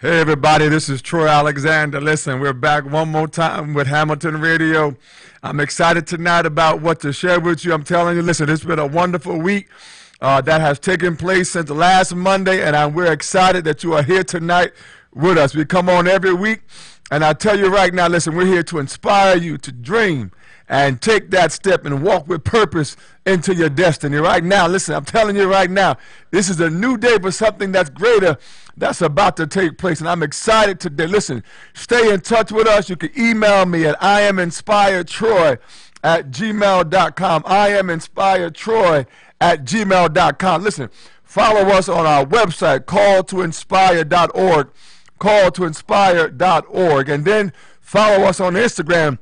Hey everybody, this is Troy Alexander. Listen, we're back one more time with Hamilton Radio. I'm excited tonight about what to share with you. I'm telling you, listen, it's been a wonderful week that has taken place since last Monday, and we're excited that you are here tonight with us. We come on every week, and I tell you right now, listen, we're here to inspire you to dream and take that step and walk with purpose into your destiny. Right now, listen, I'm telling you right now, this is a new day for something that's greater that's about to take place, and I'm excited today. Listen, stay in touch with us. You can email me at iaminspiredtroy@gmail.com. iaminspiredtroy@gmail.com. Listen, follow us on our website, calltoinspire.org, calltoinspire.org, and then follow us on Instagram.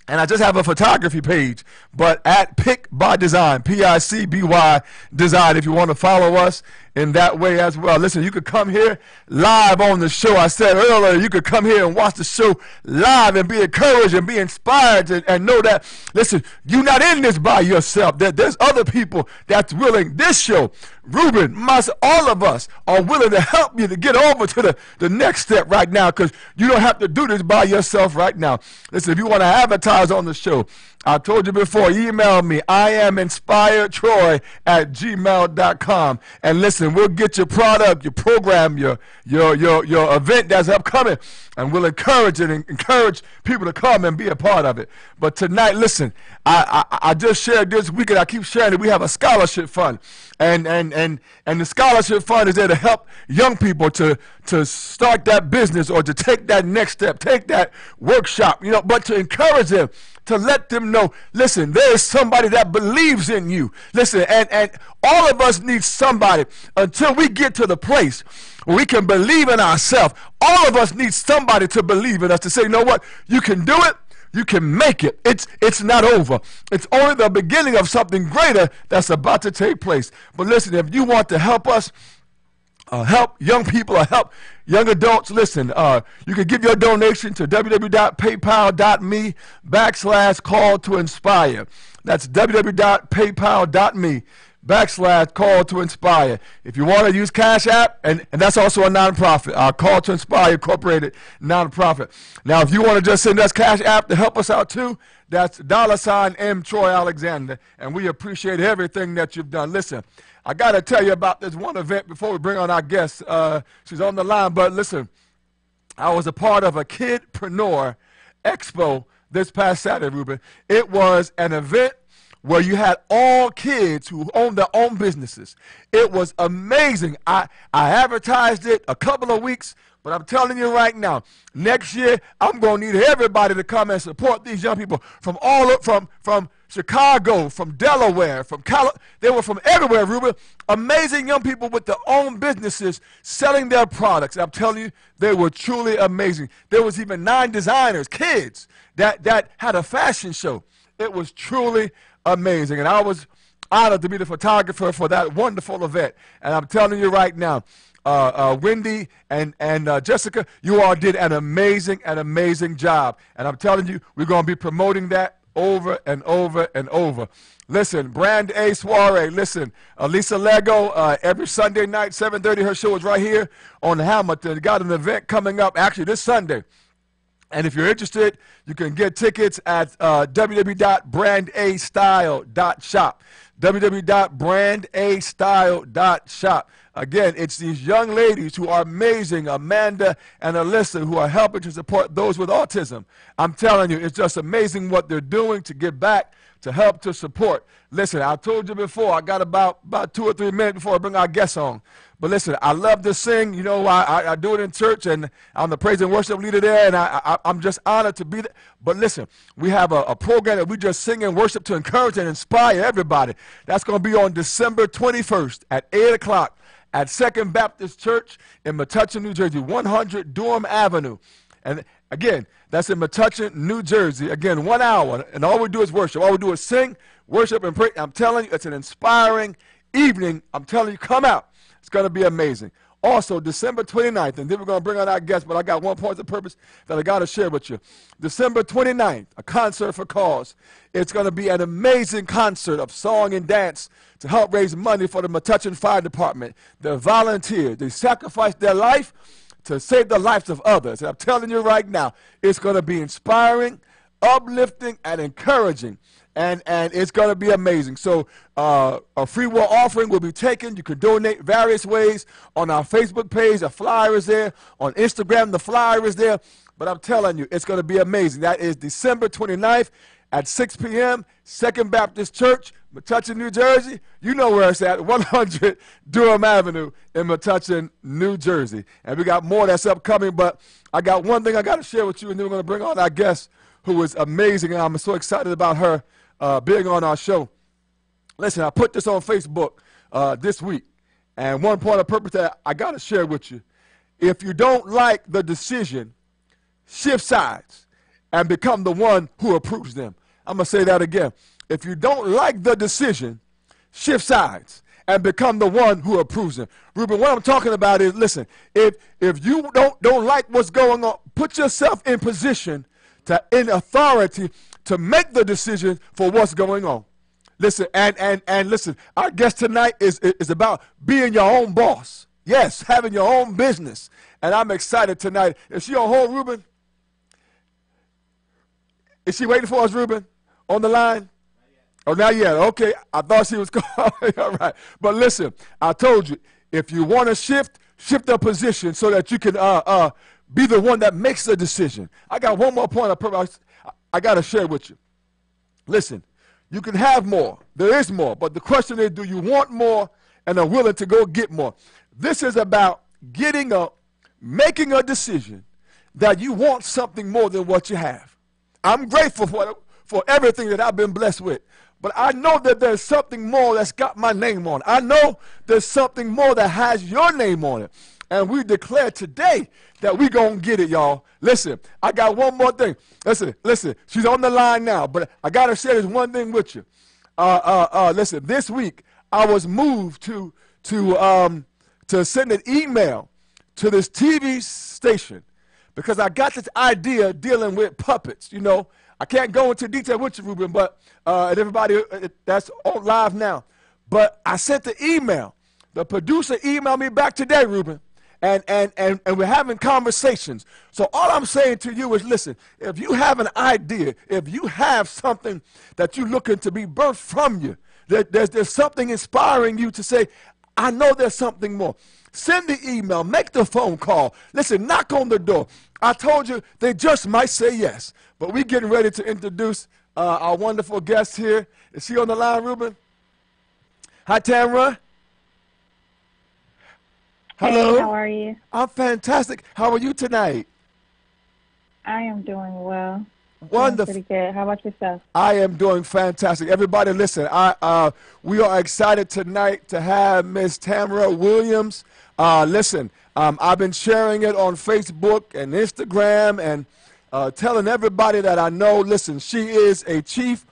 And I just have a photography page, but at Pick by Design, P-I-C-B-Y Design, if you want to follow us in that way as well. Listen, you could come here live on the show. I said earlier, you could come here and watch the show live and be encouraged and be inspired and know that, listen, you're not in this by yourself. There's other people that's willing. This show, Ruben, myself, all of us are willing to help you to get over to the next step right now, because you don't have to do this by yourself right now. Listen, if you want to advertise on the show, I told you before, email me, iaminspiredtroy@gmail.com. And listen, we'll get your product, your program, your event that's upcoming, and we'll encourage it and encourage people to come and be a part of it. But tonight, listen, I just shared this week, and I keep sharing it. We have a scholarship fund, and the scholarship fund is there to help young people to start that business or to take that next step, take that workshop, but to encourage them, to let them know, listen, there is somebody that believes in you. Listen, and all of us need somebody until we get to the place where we can believe in ourselves. All of us need somebody to believe in us, to say, you know what, you can do it. You can make it. It's not over. It's only the beginning of something greater that's about to take place. But listen, if you want to help us, help young people or help young adults, listen, you can give your donation to www.paypal.me/call-to-inspire. That's www.paypal.me/call-to-inspire. If you want to use Cash App, and that's also a nonprofit, Call to Inspire Incorporated nonprofit. Now, if you want to just send us Cash App to help us out too, that's $M Troy Alexander, and we appreciate everything that you've done. Listen, I got to tell you about this one event before we bring on our guest. She's on the line, but listen, I was a part of a Kidpreneur Expo this past Saturday, Ruben. It was an event where you had all kids who own their own businesses. It was amazing. I advertised it a couple of weeks, but I'm telling you right now, next year I'm going to need everybody to come and support these young people from from Chicago, from Delaware, from California. They were from everywhere, Ruben. Amazing young people with their own businesses selling their products. I'm telling you, they were truly amazing. There was even 9 designers, kids, that had a fashion show. It was truly amazing, and I was honored to be the photographer for that wonderful event. And I'm telling you right now, Wendy and Jessica, you all did an amazing job. And I'm telling you, we're going to be promoting that over and over and over. Listen, Brand A Soiree. Listen, Lisa Lego, every Sunday night, 7:30, her show is right here on Hamilton. Got an event coming up, actually, this Sunday. And if you're interested, you can get tickets at www.brandastyle.shop. www.brandastyle.shop. Again, it's these young ladies who are amazing, Amanda and Alyssa, who are helping to support those with autism. I'm telling you, it's just amazing what they're doing to give back, to help, to support. Listen, I told you before, I got about 2 or 3 minutes before I bring our guests on. But listen, I love to sing. You know, I do it in church, and I'm the praise and worship leader there, and I'm just honored to be there. But listen, we have a program that we just sing and worship to encourage and inspire everybody. That's going to be on December 21st at 8 o'clock at Second Baptist Church in Metuchen, New Jersey, 100 Durham Avenue. And again, that's in Metuchen, New Jersey. Again, 1 hour, and all we do is worship. All we do is sing, worship, and pray. I'm telling you, it's an inspiring evening. I'm telling you, come out. It's going to be amazing. Also, December 29th, and then we're going to bring on our guest, but I got one point of purpose that I got to share with you. December 29th, a concert for cause. It's going to be an amazing concert of song and dance to help raise money for the Metuchen Fire Department. They volunteered. They sacrificed their life to save the lives of others. And I'm telling you right now, it's going to be inspiring, uplifting, and encouraging. And it's going to be amazing. So a free will offering will be taken. You can donate various ways on our Facebook page. A flyer is there. On Instagram, the flyer is there. But I'm telling you, it's going to be amazing. That is December 29th at 6 p.m., Second Baptist Church, Metuchen, New Jersey. You know where it's at, 100 Durham Avenue in Metuchen, New Jersey. And we got more that's upcoming. But I got one thing I got to share with you, and then we're going to bring on our guest, who is amazing. And I'm so excited about her being on our show. Listen, I put this on Facebook this week, and one point of purpose that I got to share with you. If you don't like the decision, shift sides and become the one who approves them. I'm going to say that again. If you don't like the decision, shift sides and become the one who approves them. Ruben, what I'm talking about is, listen, if you don't like what's going on, put yourself in position in authority to make the decision for what's going on. Listen, and listen, our guest tonight is about being your own boss. Yes, having your own business. And I'm excited tonight. Is she on hold, Ruben? Is she waiting for us, Ruben? On the line? Not yet. Oh, not yet. Okay, I thought she was calling. All right. But listen, I told you, if you want to shift the position so that you can be the one that makes the decision. I got one more point of purpose I got to share with you. Listen, you can have more. There is more. But the question is, do you want more and are willing to go get more? This is about making a decision that you want something more than what you have. I'm grateful for everything that I've been blessed with. But I know that there's something more that's got my name on it. I know there's something more that has your name on it. And we declare today that we're going to get it, y'all. Listen, I got one more thing. Listen, she's on the line now, but I got to share this one thing with you. Listen, this week I was moved to send an email to this TV station because I got this idea dealing with puppets. You know, I can't go into detail with you, Ruben, but and everybody that's on live now. But I sent the email. The producer emailed me back today, Ruben. And we're having conversations. So all I'm saying to you is, listen, if you have an idea, if you have something that you're looking to be birthed from you, there's something inspiring you to say, I know there's something more. Send the email, make the phone call. Listen, knock on the door. I told you they just might say yes. But we're getting ready to introduce our wonderful guest here. Is she on the line, Ruben? Hi, Tamara. Hello. Hey, how are you? I'm fantastic. How are you tonight? I am doing well. Wonderful. Doing pretty good. How about yourself? I am doing fantastic. Everybody, listen. We are excited tonight to have Miss Tamara Williams. Listen, I've been sharing it on Facebook and Instagram and telling everybody that I know. Listen, she is a chief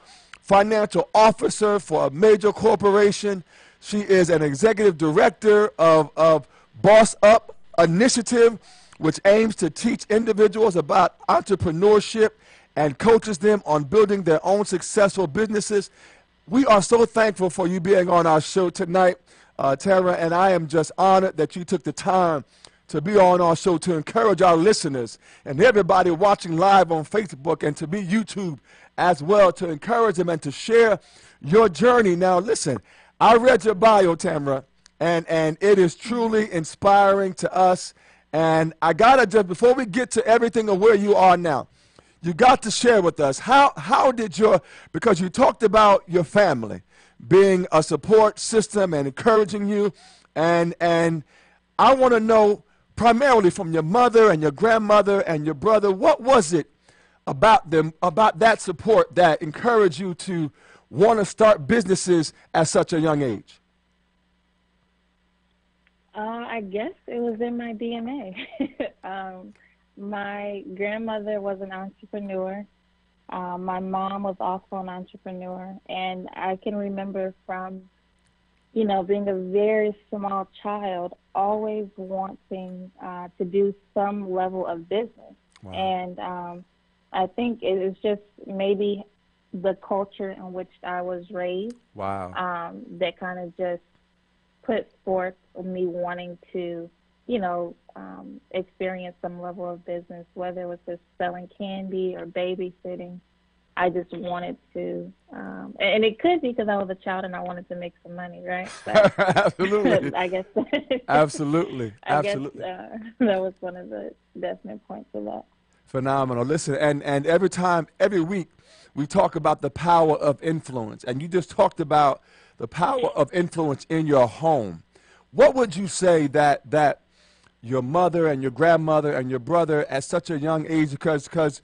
financial officer for a major corporation. She is an executive director of Boss Up Initiative, which aims to teach individuals about entrepreneurship and coaches them on building their own successful businesses. We are so thankful for you being on our show tonight, Tara, and I am just honored that you took the time to be on our show to encourage our listeners and everybody watching live on Facebook and to be YouTube as well, to encourage them and to share your journey. Now, listen, I read your bio, Tamara, and it is truly inspiring to us. And I got to just, before we get to everything of where you are now, you got to share with us, how did because you talked about your family being a support system and encouraging you, and I want to know primarily from your mother and your grandmother and your brother, what was it about them, about that support that encouraged you to want to start businesses at such a young age? I guess it was in my DNA. My grandmother was an entrepreneur. My mom was also an entrepreneur. And I can remember from, being a very small child, always wanting to do some level of business. Wow. And I think it is just maybe the culture in which I was raised. Wow. That kind of just put forth me wanting to experience some level of business, whether it was just selling candy or babysitting. I just wanted to, and it could be because I was a child and I wanted to make some money, right? But Absolutely. I guess, Absolutely. I guess Absolutely. that was one of the definite points of that. Phenomenal. Listen, and every week, we talk about the power of influence. And you just talked about the power of influence in your home. What would you say that your mother and your grandmother and your brother at such a young age, because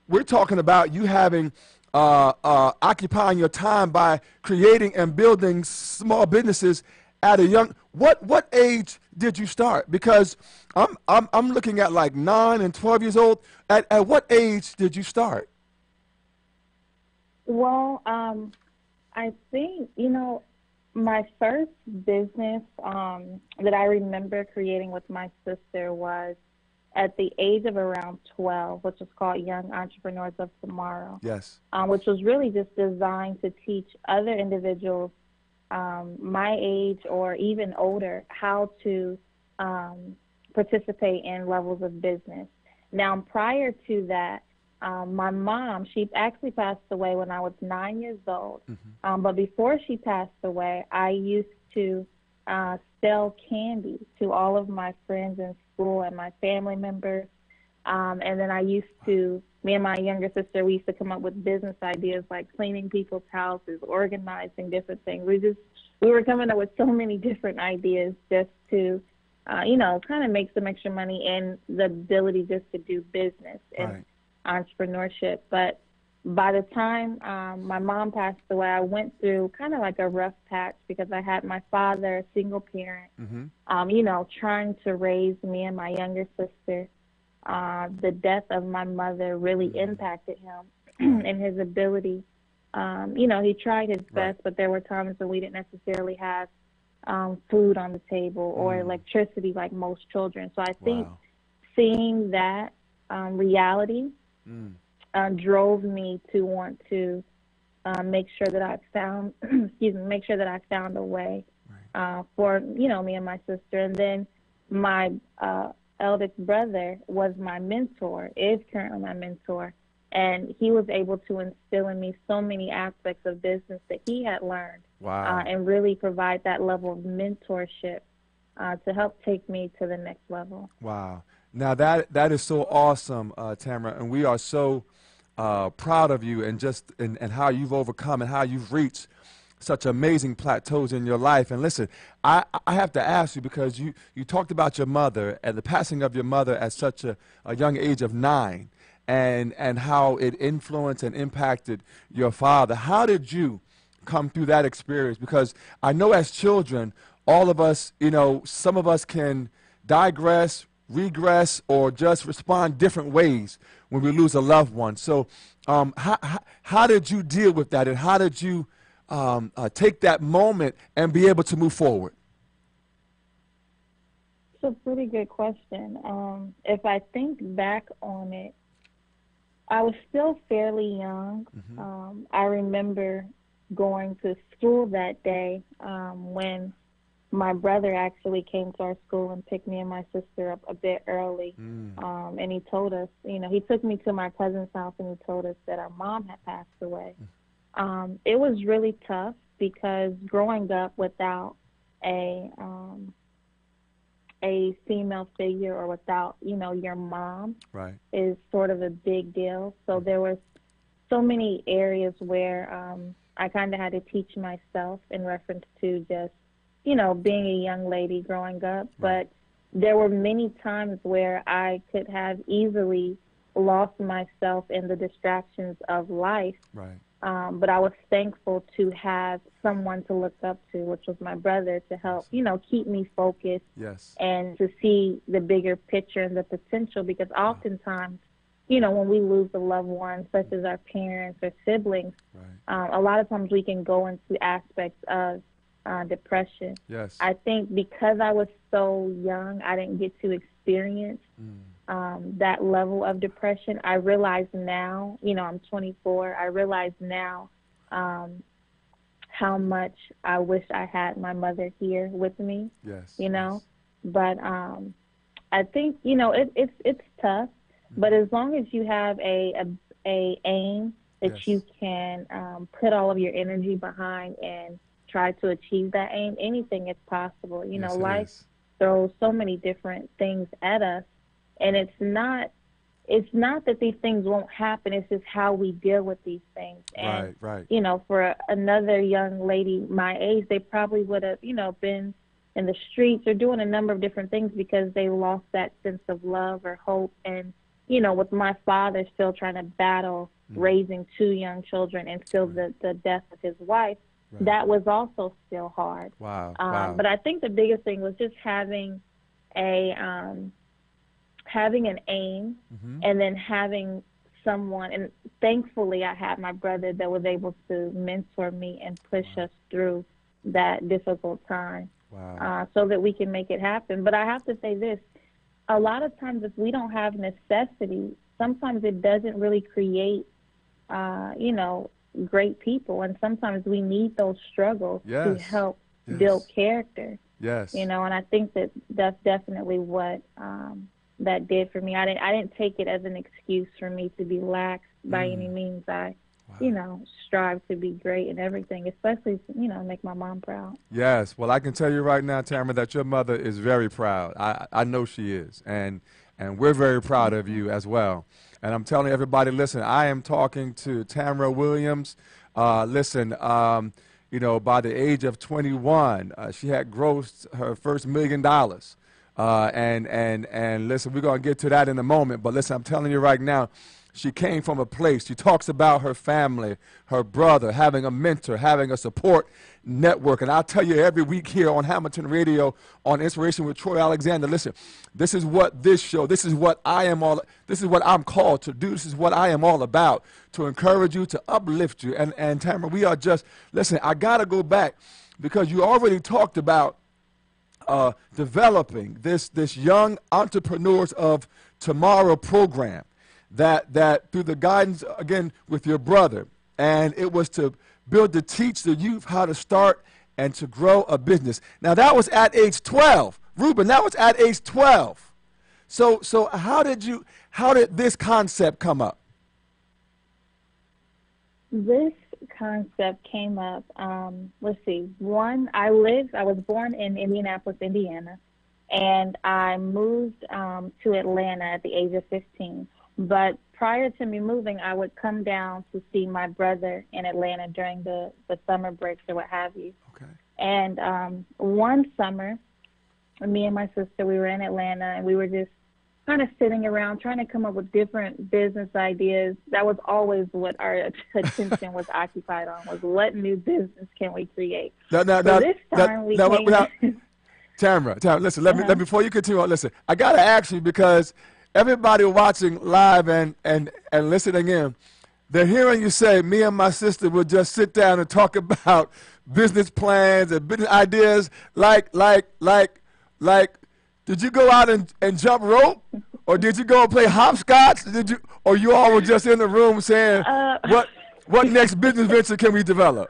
we're talking about you having occupying your time by creating and building small businesses at a young, what age did you start? Because I'm looking at like 9 and 12 years old. At what age did you start? Well, I think, my first business that I remember creating with my sister was at the age of around 12, which is called Young Entrepreneurs of Tomorrow. Yes. Which was really just designed to teach other individuals my age or even older how to participate in levels of business. Now, prior to that, my mom, she actually passed away when I was 9 years old. Mm-hmm. But before she passed away, I used to sell candy to all of my friends in school and my family members. And then me and my younger sister, we used to come up with business ideas like cleaning people's houses, organizing different things. We were coming up with so many different ideas just to, kind of make some extra money and the ability just to do business and entrepreneurship. But by the time my mom passed away, I went through kind of like a rough patch because I had my father, a single parent, Mm-hmm. trying to raise me and my younger sister. The death of my mother really impacted him and his ability. He tried his best, but there were times when we didn't necessarily have food on the table or electricity like most children. So I think seeing that reality drove me to want to make sure that I found, a way for me and my sister. And then my eldest brother was my mentor, is currently my mentor, and he was able to instill in me so many aspects of business that he had learned, and really provide that level of mentorship to help take me to the next level. Wow. Now that is so awesome, Tamara, and we are so proud of you and how you've overcome and how you've reached such amazing plateaus in your life. And listen, I have to ask you, because you talked about your mother and the passing of your mother at such a young age of 9, and how it influenced and impacted your father. How did you come through that experience? Because I know as children, all of us, some of us can digress, regress, or just respond different ways when we lose a loved one. So how did you deal with that, and how did you take that moment and be able to move forward? It's a pretty good question. If I think back on it, I was still fairly young. Mm-hmm. I remember going to school that day when my brother actually came to our school and picked me and my sister up a bit early. And he told us, he took me to my cousin's house and he told us that our mom had passed away. It was really tough because growing up without a female figure or without, your mom is sort of a big deal. So there was so many areas where I kind of had to teach myself in reference to just, being a young lady growing up. But there were many times where I could have easily lost myself in the distractions of life. But I was thankful to have someone to look up to, which was my brother, to help, keep me focused and to see the bigger picture and the potential. Because oftentimes, when we lose a loved one, such as our parents or siblings, a lot of times we can go into aspects of depression. I think because I was so young, I didn't get to experience that level of depression. I realize now, I'm 24, I realize now how much I wish I had my mother here with me, But I think, you know, it's tough, but as long as you have a aim that you Yes. can put all of your energy behind and try to achieve that aim, anything is possible. You know, Yes, it life is. throws so many different things at us, and it's not that these things won't happen. It's just how we deal with these things. And Right, right. you know, for another young lady my age, they probably would have, you know, been in the streets or doing a number of different things because they lost that sense of love or hope. And you know, with my father still trying to battle raising two young children and still Right, the death of his wife, right. that was also still hard. Wow, wow. But I think the biggest thing was just having an aim, Hmm. and then having someone. And thankfully I had my brother that was able to mentor me and push Wow, us through that difficult time, wow. so that we can make it happen. But I have to say this, a lot of times if we don't have necessity, sometimes it doesn't really create, you know, great people. And sometimes we need those struggles to Yes, help build yes, character, you yes. know. And I think that that's definitely what that did for me. I didn't take it as an excuse for me to be lax by any Mm, means. I, you wow. know, strive to be great in everything, especially, you know, make my mom proud. Yes. Well, I can tell you right now, Tamara, that your mother is very proud. I know she is. And we're very proud of you as well. And I'm telling everybody, listen, I am talking to Tamara Williams. Listen, you know, by the age of 21, she had grossed her first $1 million. And listen, we're going to get to that in a moment. But listen, I'm telling you right now, she came from a place. She talks about her family, her brother, having a mentor, having a support network. And I'll tell you every week here on Hamilton Radio on Inspiration with Troy Alexander, listen, this is what this show, this is what I'm called to do. This is what I am all about, to encourage you, to uplift you. And Tamara, we are just, listen, I got to go back because you already talked about developing this young entrepreneurs of tomorrow program that through the guidance again with your brother, and it was to build to teach the youth how to start and to grow a business. Now that was at age 12, Ruben. That was at age 12. So how did this concept come up? This concept came up, let's see, I was born in Indianapolis, Indiana, and I moved to Atlanta at the age of 15. But prior to me moving, I would come down to see my brother in Atlanta during the summer breaks or what have you. Okay. And one summer, me and my sister, we were in Atlanta, and we were just kind of sitting around trying to come up with different business ideas. That was always what our attention was occupied on, was what new business can we create. Now, now, So now, this now, time we now, came now, in. Tamara, listen, Uh-huh. before you continue on, listen, I gotta ask you because everybody watching live and listening in, they're hearing you say, me and my sister would just sit down and talk about business plans and business ideas like, did you go out and jump rope? Or did you go and play hopscotch? Or you all were just in the room saying, Uh, what next business venture can we develop?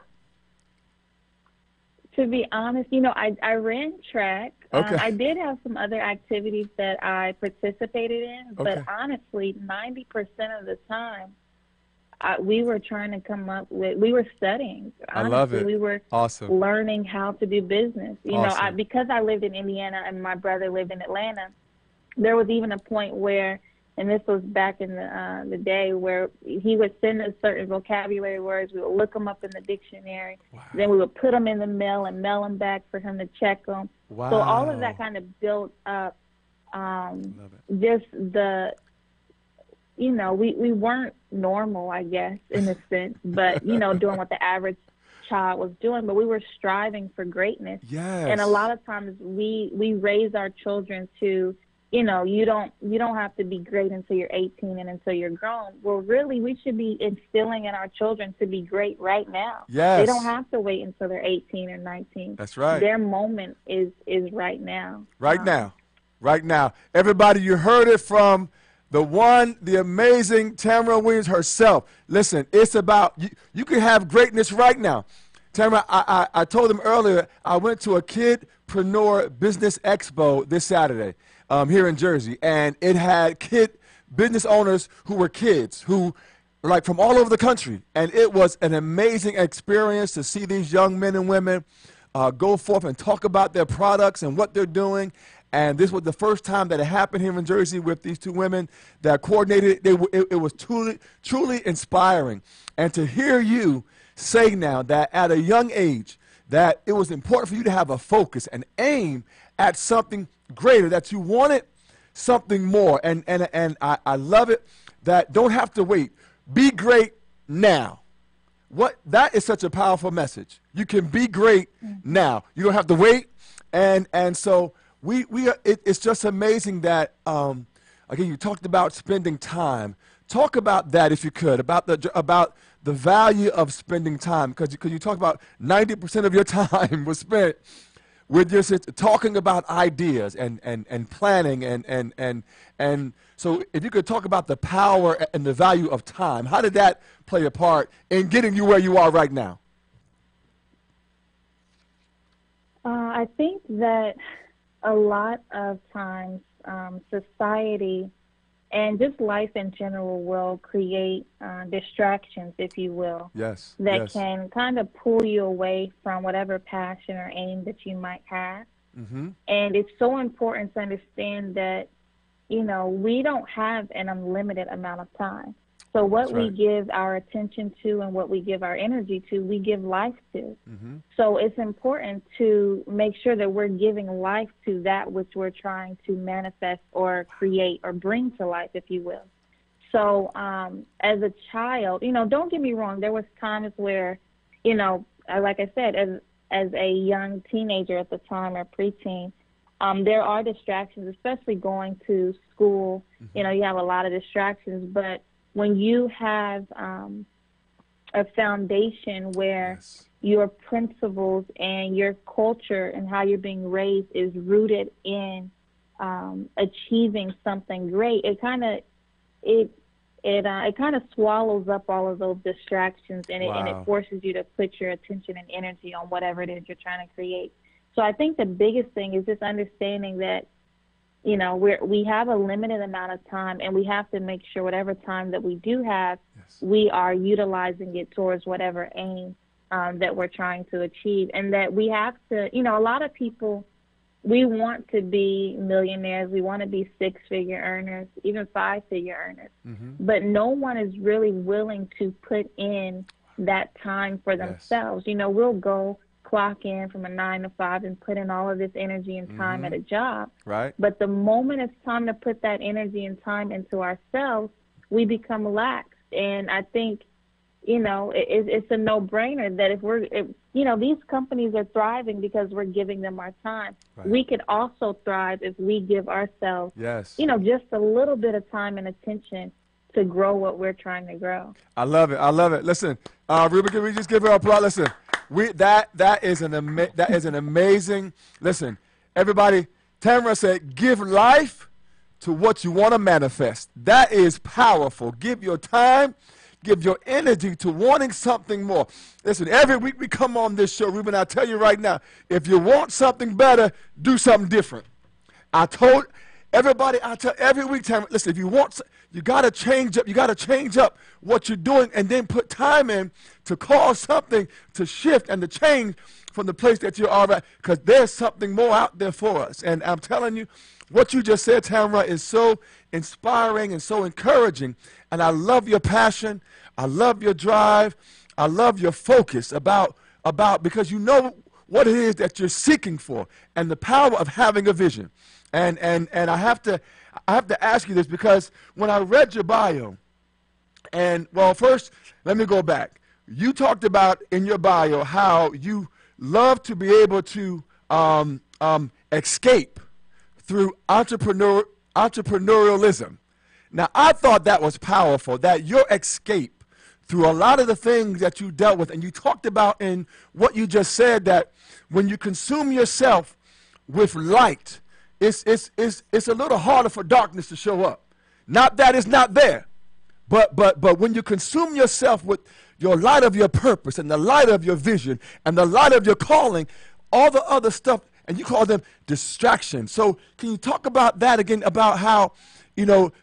to be honest, you know, I ran track. Okay. I did have some other activities that I participated in, but Okay. honestly, 90% of the time, we were trying to we were studying. I love Honestly, it. we were Awesome. learning how to do business. You know, Awesome. because I lived in Indiana and my brother lived in Atlanta, there was even a point where, and this was back in the day, where he would send us certain vocabulary words. We would look them up in the dictionary. Wow. Then we would put them in the mail and mail them back for him to check them. So all of that Wow. kind of built up Love it. just you know, we weren't normal, I guess, in a sense, but, you know, doing what the average child was doing, but we were striving for greatness. Yes. And a lot of times we raise our children to, you know, you don't have to be great until you're 18 and until you're grown. Well, really, we should be instilling in our children to be great right now. Yes. They don't have to wait until they're 18 or 19. That's right. Their moment is right now. Right now. Right now. Everybody, you heard it from the amazing Tamara Williams herself. Listen, it's about, you can have greatness right now. Tamara, I told them earlier, I went to a Kidpreneur Business Expo this Saturday here in Jersey, and it had kid business owners who were kids, who like from all over the country. And it was an amazing experience to see these young men and women go forth and talk about their products and what they're doing. And this was the first time that it happened here in Jersey with these two women that coordinated. It was truly inspiring. And to hear you say now that at a young age that it was important for you to have a focus and aim at something greater, that you wanted something more. And I love it that don't have to wait. Be great now. That is such a powerful message. You can be great now. You don't have to wait. And so it's just amazing that again, you talked about spending time. Talk about that if you could, about the value of spending time, because you talk about 90% of your time was spent with your talking about ideas and planning and so if you could talk about the power and the value of time, how did that play a part in getting you where you are right now? I think that a lot of times society and just life in general will create distractions, if you will, that can kind of pull you away from whatever passion or aim that you might have. Mm-hmm. And it's so important to understand that, we don't have an unlimited amount of time. So what we give our attention to and what we give our energy to, we give life to. Mm-hmm. So it's important to make sure that we're giving life to that which we're trying to manifest or create or bring to life, if you will. So as a child, don't get me wrong, there was times where, like I said, as a young teenager at the time or preteen, there are distractions, especially going to school. Mm-hmm. You have a lot of distractions, but when you have a foundation where your principles and your culture and how you're being raised is rooted in achieving something great, it kind of swallows up all of those distractions, and it forces you to put your attention and energy on whatever it is you're trying to create. So I think the biggest thing is just understanding that we have a limited amount of time, and we have to make sure whatever time that we do have, we are utilizing it towards whatever aim that we're trying to achieve. And that we have to, a lot of people, we want to be millionaires, we want to be six-figure earners, even five-figure earners. Mm-hmm. But no one is really willing to put in that time for themselves. We'll go clock in from a 9 to 5 and put in all of this energy and time at a job. Right. But the moment it's time to put that energy and time into ourselves, we become lax. And I think, it's a no-brainer that if these companies are thriving because we're giving them our time. Right. We could also thrive if we give ourselves, just a little bit of time and attention to grow what we're trying to grow. I love it. Listen, Ruben, can we just give her a applause? Listen. That is an amazing. Listen, everybody. Tamara said, "Give life to what you want to manifest." That is powerful. Give your time, give your energy to wanting something more. Listen, every week we come on this show, Ruben. I tell you right now, if you want something better, do something different. I told everybody. I tell every week, Tamara. Listen, if you want, you got to change up. You got to change up what you're doing, and then put time in to cause something to shift and to change from the place that you are at, because there's something more out there for us. And I'm telling you, what you just said, Tamara, is so inspiring and so encouraging. And I love your passion. I love your drive. I love your focus about because you know what it is that you're seeking for and the power of having a vision. And I have to ask you this, because when I read your bio, and well, first let me go back. You talked about in your bio how you love to be able to escape through entrepreneurialism. Now, I thought that was powerful, that your escape through a lot of the things that you dealt with, and you talked about in what you just said, that when you consume yourself with light, it's a little harder for darkness to show up. Not that it's not there, But when you consume yourself with your light of your purpose and the light of your vision and the light of your calling, all the other stuff, and you call them distractions. So can you talk about that again, about how,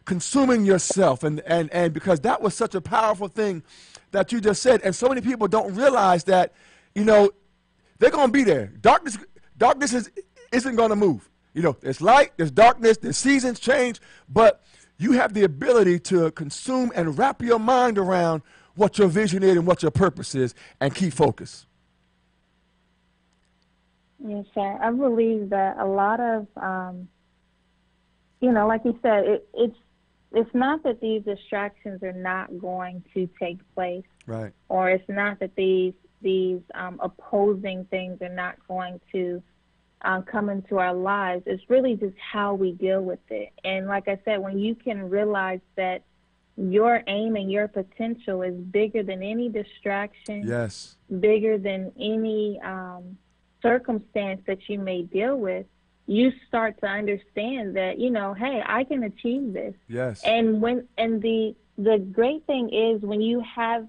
consuming yourself, and because that was such a powerful thing that you just said, and so many people don't realize that, they're going to be there. Darkness isn't going to move. There's light, there's darkness, there's seasons change, but you have the ability to consume and wrap your mind around what your vision is and what your purpose is and keep focus. Yes, sir. I believe that a lot of, like you said, it's not that these distractions are not going to take place, right? Or it's not that these opposing things are not going to come into our lives. It's really just how we deal with it. And like I said, when you can realize that your aim and your potential is bigger than any distraction, yes, bigger than any circumstance that you may deal with, you start to understand that, hey, I can achieve this. Yes. And the great thing is when you have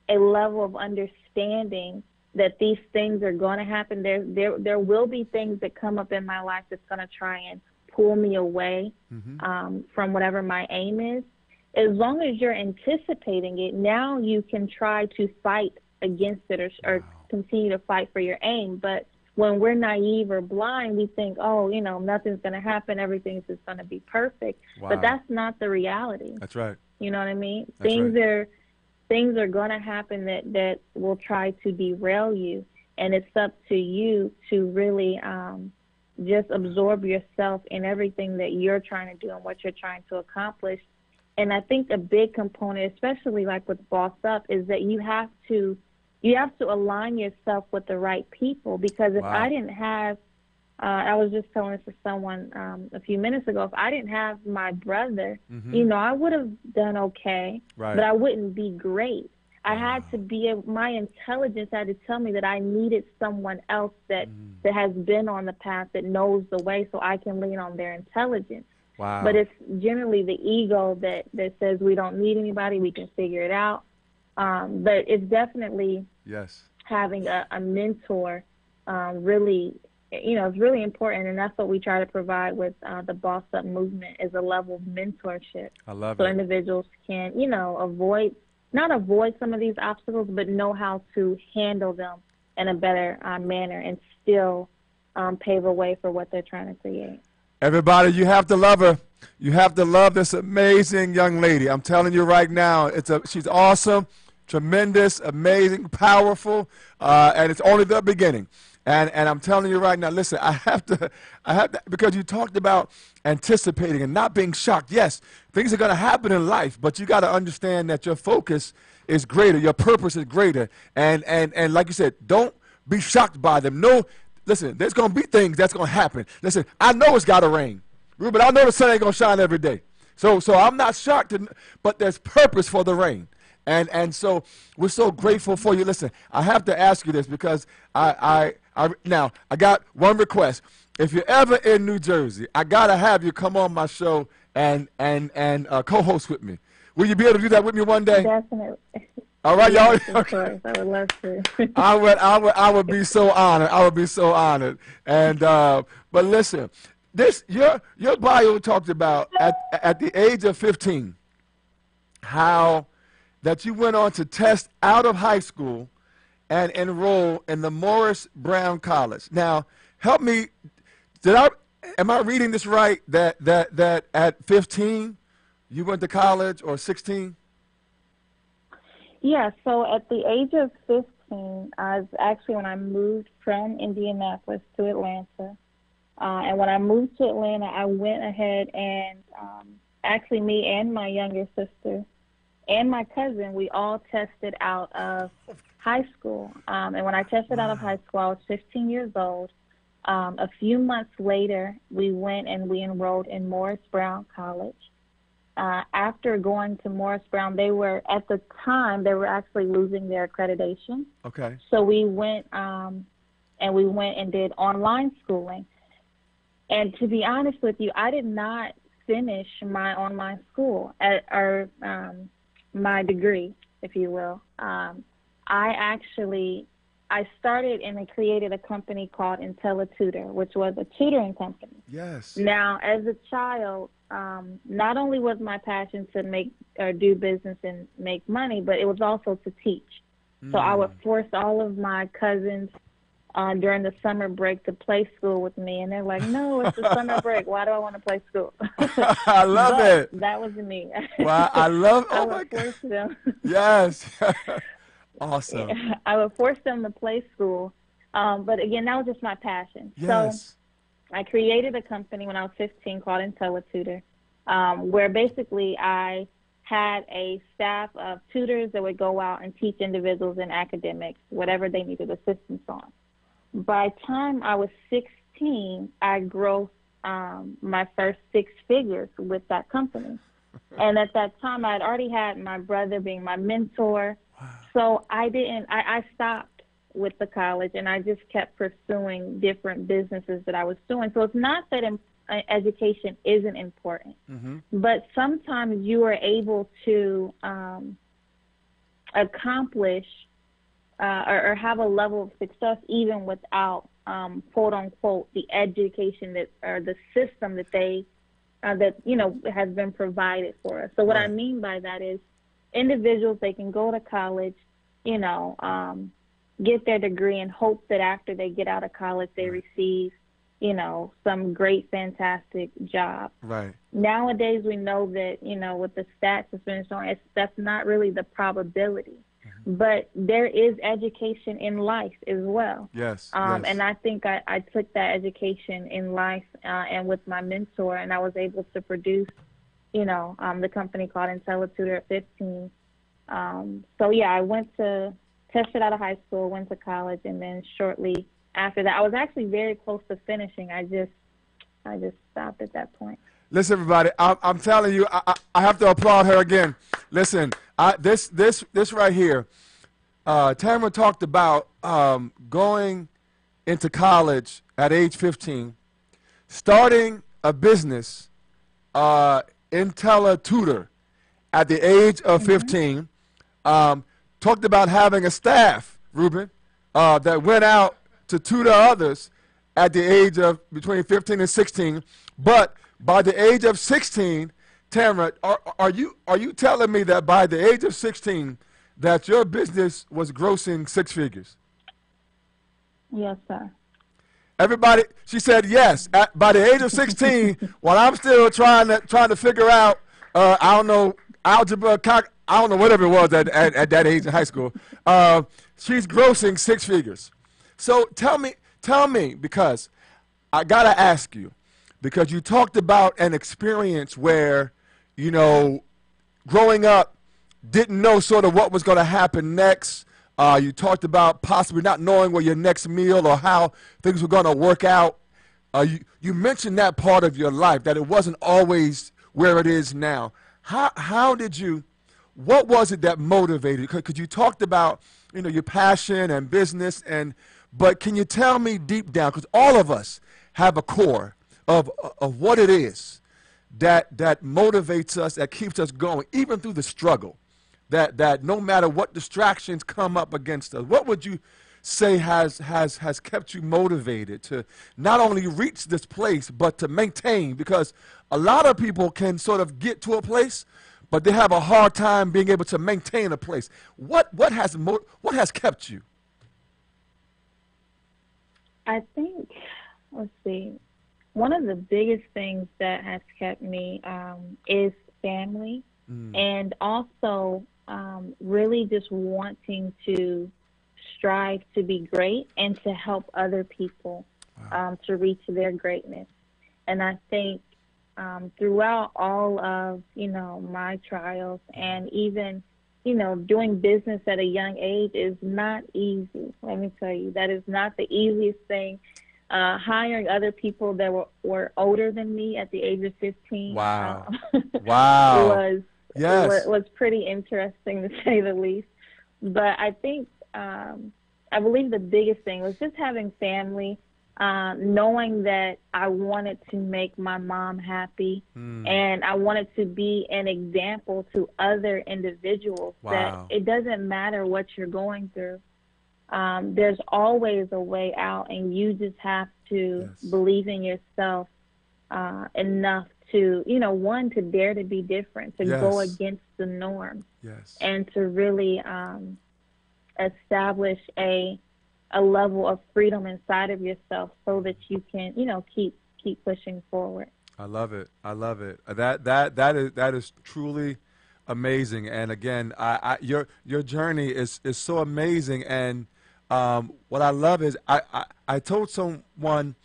a level of understanding that these things are going to happen, there will be things that come up in my life that's going to try and pull me away from whatever my aim is. As long as you're anticipating it, now you can try to fight against it or continue to fight for your aim. But when we're naive or blind, we think, nothing's going to happen, everything's just going to be perfect. Wow. But that's not the reality. That's right. You know what I mean? That's right. Things are going to happen that will try to derail you, and it's up to you to really just absorb yourself in everything that you're trying to do and what you're trying to accomplish. And I think a big component, especially like with Boss Up, is that you have to align yourself with the right people. Because if I didn't have, I was just telling this to someone a few minutes ago, if I didn't have my brother, I would have done okay, right, but I wouldn't be great. I had to be, my intelligence had to tell me that I needed someone else that has been on the path, that knows the way, so I can lean on their intelligence. Wow. But it's generally the ego that says we don't need anybody, we can figure it out. But it's definitely having a mentor really, it's really important, and that's what we try to provide with the Boss Up movement, is a level of mentorship. I love so it. Individuals can, not avoid some of these obstacles, but know how to handle them in a better manner and still pave a way for what they're trying to create. Everybody, you have to love her. You have to love this amazing young lady. I'm telling you right now, she's awesome, tremendous, amazing, powerful, and it's only the beginning. And I'm telling you right now, listen, I have to, because you talked about anticipating and not being shocked. Yes, things are going to happen in life, but you got to understand that your focus is greater, your purpose is greater, and like you said, don't be shocked by them. No, listen, there's going to be things that's going to happen. Listen, I know it's got to rain, but I know the sun ain't going to shine every day. So I'm not shocked, but there's purpose for the rain. And so we're so grateful for you. Listen, I have to ask you this because now I got one request. If you're ever in New Jersey, I gotta have you come on my show and co-host with me. Will you be able to do that with me one day? Definitely. All right, y'all. Of course, I would love to. I would be so honored. I would be so honored. And but listen, your bio talked about at the age of 15 how that you went on to test out of high school and enroll in the Morris Brown College. Now, help me. Am I reading this right? That at 15 you went to college, or 16? Yeah. So at the age of 15, I was actually when I moved from Indianapolis to Atlanta. And when I moved to Atlanta, I went ahead and actually me and my younger sister and my cousin, we all tested out of high school. And when I tested out of high school, I was 15 years old. A few months later, we went and we enrolled in Morris Brown College. After going to Morris Brown, at the time, they were actually losing their accreditation. Okay. So we went and did online schooling. And to be honest with you, I did not finish my online school. my degree, if you will, I started and I created a company called IntelliTutor, which was a tutoring company. Yes. Now, as a child, not only was my passion to make or do business and make money, but it was also to teach. So I would force all of my cousins during the summer break to play school with me, and they're like, "No, it's the summer break. Why do I want to play school?" I love it. That was me. Wow, I love. I Oh my would God. force them. Yes. Awesome. I would force them to play school, but again, that was just my passion. So Yes. I created a company when I was 15 called IntelliTutor, where basically I had a staff of tutors that would go out and teach individuals in academics, whatever they needed assistance on. By the time I was 16, I grossed my first six figures with that company. And at that time, I had already had my brother being my mentor. So I stopped with the college, and I just kept pursuing different businesses that I was doing. So it's not that education isn't important, but sometimes you are able to accomplish or have a level of success even without quote unquote the education that or the system that they that has been provided for us. So what I mean by that is individuals, they can go to college, get their degree and hope that after they get out of college they receive some great, fantastic job. Right. Nowadays, we know that, with the stats that's been showing, that's not really the probability. But there is education in life as well. Yes. And I think I took that education in life and with my mentor, and I was able to produce, the company called IntelliTutor at 15. So, yeah, I went to tested out of high school, went to college, and then shortly after that, I was actually very close to finishing. I just stopped at that point. Listen, everybody, I'm telling you, I have to applaud her again. Listen, this right here, Tamara talked about going into college at age 15, starting a business, IntelliTutor, at the age of 15. Talked about having a staff, Ruben, that went out to tutor others at the age of between 15 and 16. But by the age of 16, Tamara, are you telling me that by the age of 16 that your business was grossing six figures? Yes, sir. Everybody, she said yes. By the age of 16, while I'm still trying to figure out, I don't know, algebra, I don't know, whatever it was at that age in high school, she's grossing six figures. So tell me, because I got to ask you, because you talked about an experience where, growing up, didn't know sort of what was going to happen next. You talked about possibly not knowing where your next meal or how things were going to work out. You mentioned that part of your life, that it wasn't always where it is now. How did you, what was it that motivated? Because you talked about, your passion and business, but can you tell me deep down, because all of us have a core of what it is that motivates us, that keeps us going, even through the struggle, that no matter what distractions come up against us, what would you say has kept you motivated to not only reach this place, but to maintain? Because a lot of people can sort of get to a place, but they have a hard time being able to maintain a place. What has kept you? I think, let's see, one of the biggest things that has kept me is family, and also really just wanting to strive to be great and to help other people to reach their greatness. And I think throughout all of, my trials, and even, doing business at a young age is not easy. Let me tell you, that is not the easiest thing. Hiring other people that were older than me at the age of 15 Wow. was pretty interesting, to say the least. But I think I believe the biggest thing was just having family knowing that I wanted to make my mom happy, and I wanted to be an example to other individuals that Wow. it doesn't matter what you're going through. There's always a way out, and you just have to Yes. believe in yourself enough to, you know, one, to dare to be different, to go Yes. against the norm, Yes. and to really establish a level of freedom inside of yourself so that you can, you know, keep pushing forward. I love it. I love it. That is truly amazing. And again, your journey is so amazing. And what I love is I told someone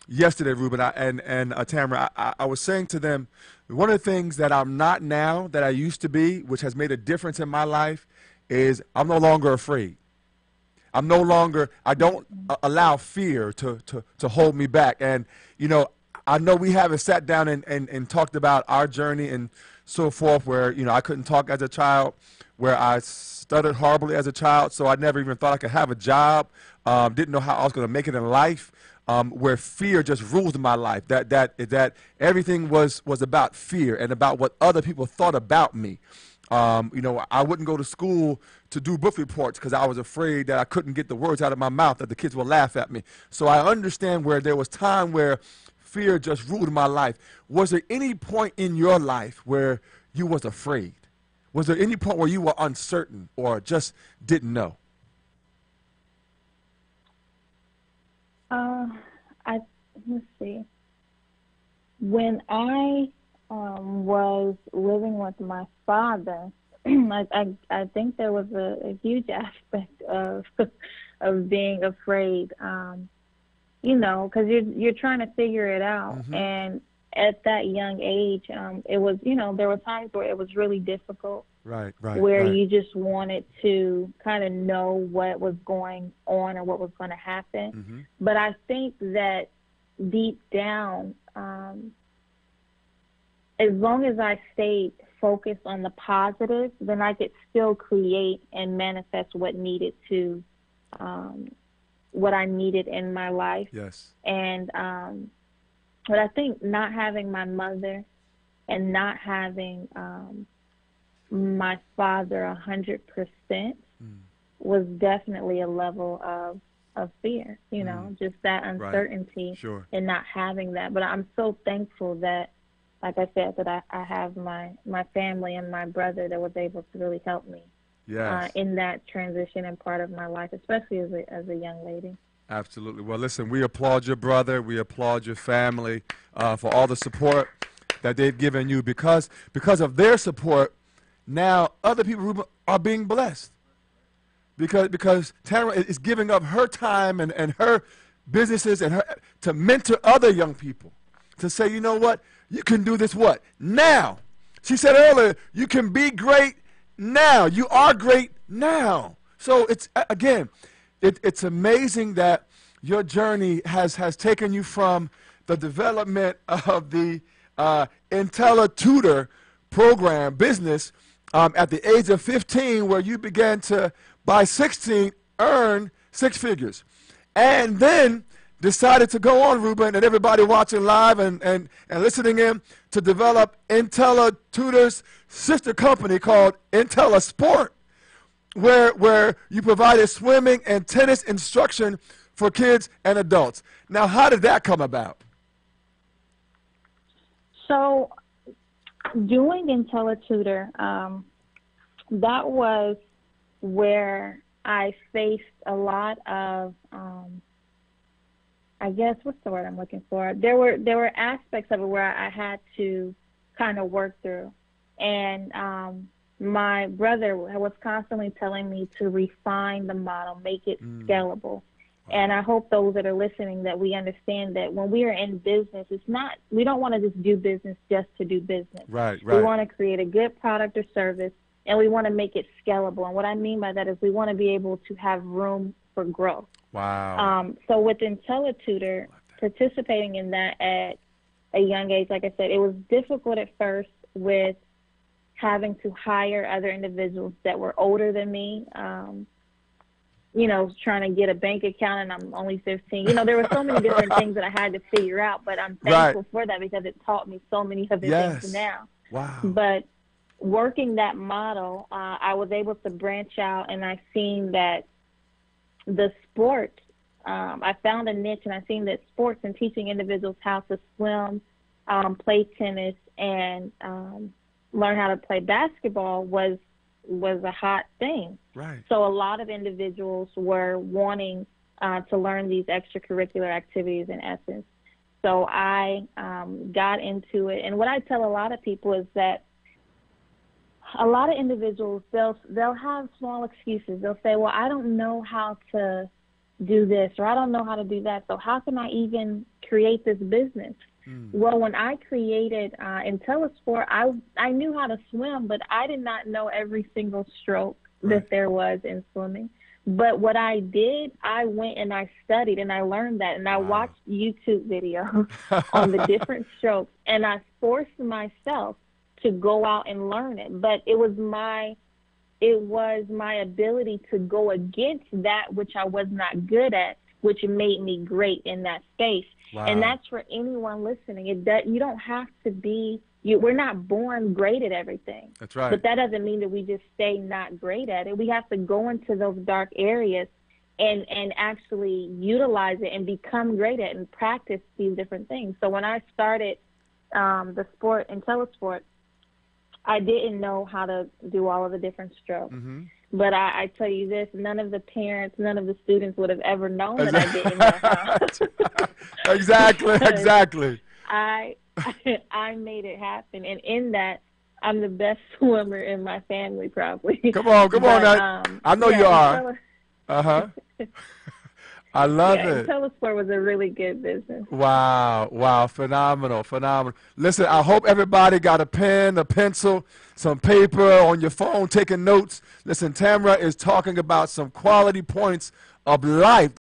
yesterday, Ruben, and Tamara, I was saying to them, one of the things that I'm not now that I used to be, which has made a difference in my life, is I'm no longer afraid. I'm no longer, I don't allow fear to hold me back. And, you know, I know we haven't sat down and talked about our journey and so forth, where, you know, I couldn't talk as a child, where I stuttered horribly as a child, so I never even thought I could have a job, didn't know how I was going to make it in life, where fear just ruled my life, that everything was about fear and about what other people thought about me. You know, I wouldn't go to school to do book reports because I was afraid that I couldn't get the words out of my mouth, that the kids would laugh at me. So I understand where there was time where fear just ruled my life. Was there any point in your life where you was afraid? Was there any point where you were uncertain or just didn't know? I Let's see. When I was living with my father, I think there was a huge aspect of of being afraid. You know, because you're trying to figure it out, and at that young age, it was, you know, there were times where it was really difficult, Right, right, where right. you just wanted to kind of know what was going on or what was going to happen. But I think that deep down, as long as I stayed focused on the positive, then I could still create and manifest what I needed in my life. Yes. And but I think not having my mother and not having my father 100% was definitely a level of fear. You know, just that uncertainty Sure. and not having that. But I'm so thankful that, like I said, that I have my family and my brother that was able to really help me Yes. in that transition and part of my life, especially as a young lady. Absolutely. Well, listen, we applaud your brother. We applaud your family for all the support that they've given you, because of their support, now other people are being blessed. Because Tara is giving up her time and her businesses and her to mentor other young people, to say, you know what, you can do this what? Now. She said earlier, you can be great now. You are great now. So it's, again, it's amazing that your journey has taken you from the development of the IntelliTutor program business at the age of 15, where you began to, by 16, earn six figures. And then decided to go on, Ruben, and everybody watching live and listening in, to develop IntelliTutor's sister company called IntelliSport, where you provided swimming and tennis instruction for kids and adults. Now, how did that come about? So, doing IntelliTutor, that was where I faced a lot of, I guess, what's the word I'm looking for? There were aspects of it where I had to kind of work through, and my brother was constantly telling me to refine the model, make it scalable. And I hope those that are listening, that we understand that when we are in business, we don't want to just do business just to do business. Right. We want to create a good product or service, and we want to make it scalable. And what I mean by that is we want to be able to have room for growth. Wow. So with IntelliTutor, participating in that at a young age, like I said, it was difficult at first with having to hire other individuals that were older than me. trying to get a bank account and I'm only 15. There were so many different things that I had to figure out, but I'm Right. thankful for that because it taught me so many other Yes. things now. Wow. But working that model, I was able to branch out, and I seen that the sport, I found a niche, and I seen that sports and teaching individuals how to swim, play tennis, and learn how to play basketball was a hot thing. Right. So a lot of individuals were wanting to learn these extracurricular activities in essence. So I got into it. And what I tell a lot of people is that a lot of individuals, they'll have small excuses. They'll say, well, I don't know how to do this, or I don't know how to do that, so how can I even create this business? Well, when I created IntelliSport, I knew how to swim, but I did not know every single stroke that there was in swimming. But what I did, I went and I studied and I learned that, and I watched YouTube videos on the different strokes, and I forced myself to go out and learn it. But it was my ability to go against that which I was not good at, which made me great in that space. Wow. And that's for anyone listening. You don't have to be, we're not born great at everything. That's right. But that doesn't mean that we just stay not great at it. We have to go into those dark areas and actually utilize it and become great at it and practice these different things. So when I started the sport, IntelliSport, I didn't know how to do all of the different strokes. But I tell you this, none of the parents, none of the students would have ever known that I didn't know how. Exactly. I made it happen. And in that, I'm the best swimmer in my family, probably. Come on now. I know you are. I love it. IntelliSport was a really good business. Wow, phenomenal. Listen, I hope everybody got a pen, a pencil, some paper on your phone taking notes. Listen, Tamara is talking about some quality points of life